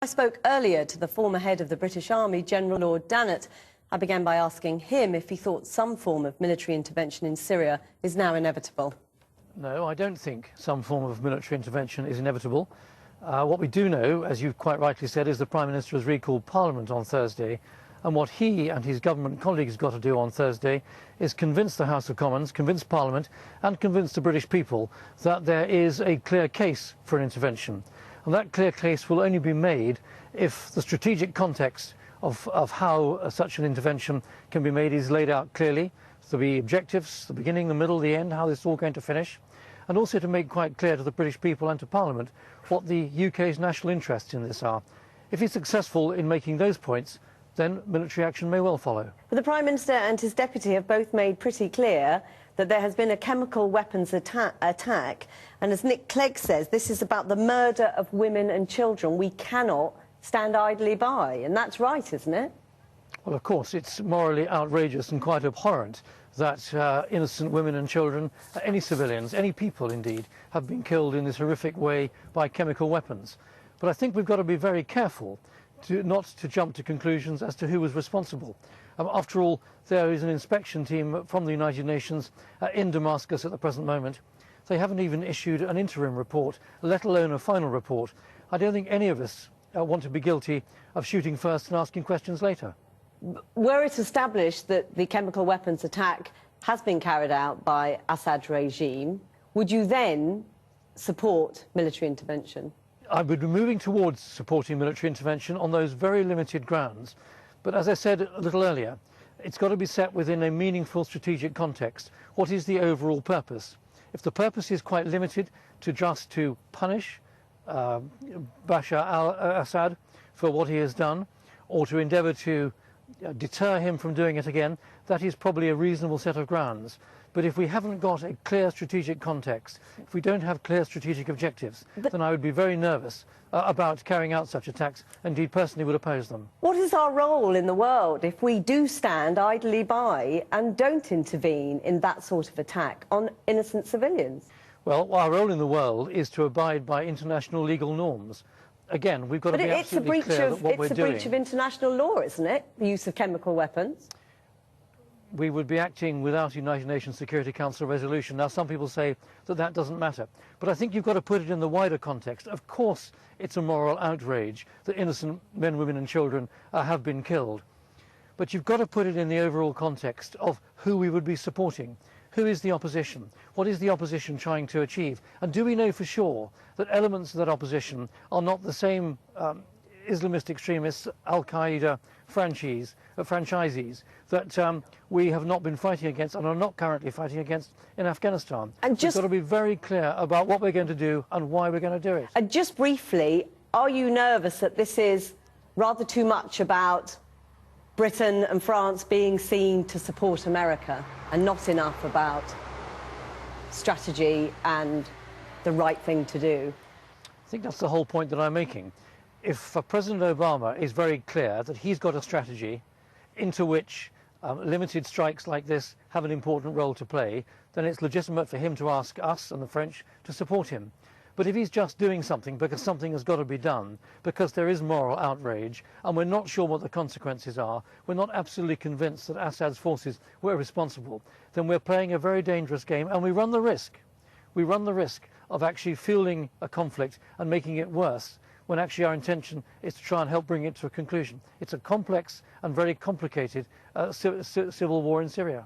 I spoke earlier to the former head of the British Army, General Lord Dannatt. I began by asking him if he thought some form of military intervention in Syria is now inevitable. No, I don't think some form of military intervention is inevitable. What we do know, as you've quite rightly said, is the Prime Minister has recalled Parliament on Thursday, and what he and his government colleagues got to do on Thursday is convince the House of Commons, convince Parliament and convince the British people that there is a clear case for an intervention. And that clear case will only be made if the strategic context of how such an intervention can be made is laid out clearly. So the objectives, the beginning, the middle, the end, how this is all going to finish, and also to make quite clear to the British people and to Parliament what the UK's national interests in this are. If he's successful in making those points, then military action may well follow. But the Prime Minister and his deputy have both made pretty clear that there has been a chemical weapons attack, and as Nick Clegg says, this is about the murder of women and children. We cannot stand idly by, and that's right, isn't it? Well, of course, it's morally outrageous and quite abhorrent that innocent women and children, any civilians, any people indeed, have been killed in this horrific way by chemical weapons. But I think we've got to be very careful not to jump to conclusions as to who was responsible. After all, there is an inspection team from the United Nations in Damascus at the present moment. They haven't even issued an interim report, let alone a final report. I don't think any of us want to be guilty of shooting first and asking questions later. Were it established that the chemical weapons attack has been carried out by Assad's regime, would you then support military intervention? I would be moving towards supporting military intervention on those very limited grounds. But as I said a little earlier, it's got to be set within a meaningful strategic context. What is the overall purpose? If the purpose is quite limited to just to punish Bashar al-Assad for what he has done, or to endeavour to deter him from doing it again, that is probably a reasonable set of grounds. But if we haven't got a clear strategic context, if we don't have clear strategic objectives, then I would be very nervous about carrying out such attacks, indeed personally would oppose them. What is our role in the world if we do stand idly by and don't intervene in that sort of attack on innocent civilians? Well, our role in the world is to abide by international legal norms. Again, we've got to be absolutely clear that what we're doing... It's a breach of international law, isn't it? The use of chemical weapons. We would be acting without a United Nations Security Council resolution. Now, some people say that that doesn't matter. But I think you've got to put it in the wider context. Of course, it's a moral outrage that innocent men, women and children have been killed. But you've got to put it in the overall context of who we would be supporting. Who is the opposition? What is the opposition trying to achieve? And do we know for sure that elements of that opposition are not the same Islamist extremists, Al-Qaeda franchisees that we have not been fighting against and are not currently fighting against in Afghanistan? And we've got to be very clear about what we're going to do and why we're going to do it. And just briefly, are you nervous that this is rather too much about Britain and France being seen to support America and not enough about strategy and the right thing to do? I think that's the whole point that I'm making. If President Obama is very clear that he's got a strategy into which limited strikes like this have an important role to play, then it's legitimate for him to ask us and the French to support him. But if he's just doing something because something has got to be done, because there is moral outrage, and we're not sure what the consequences are, we're not absolutely convinced that Assad's forces were responsible, then we're playing a very dangerous game, and we run the risk of actually fueling a conflict and making it worse, when actually our intention is to try and help bring it to a conclusion. It's a complex and very complicated civil war in Syria.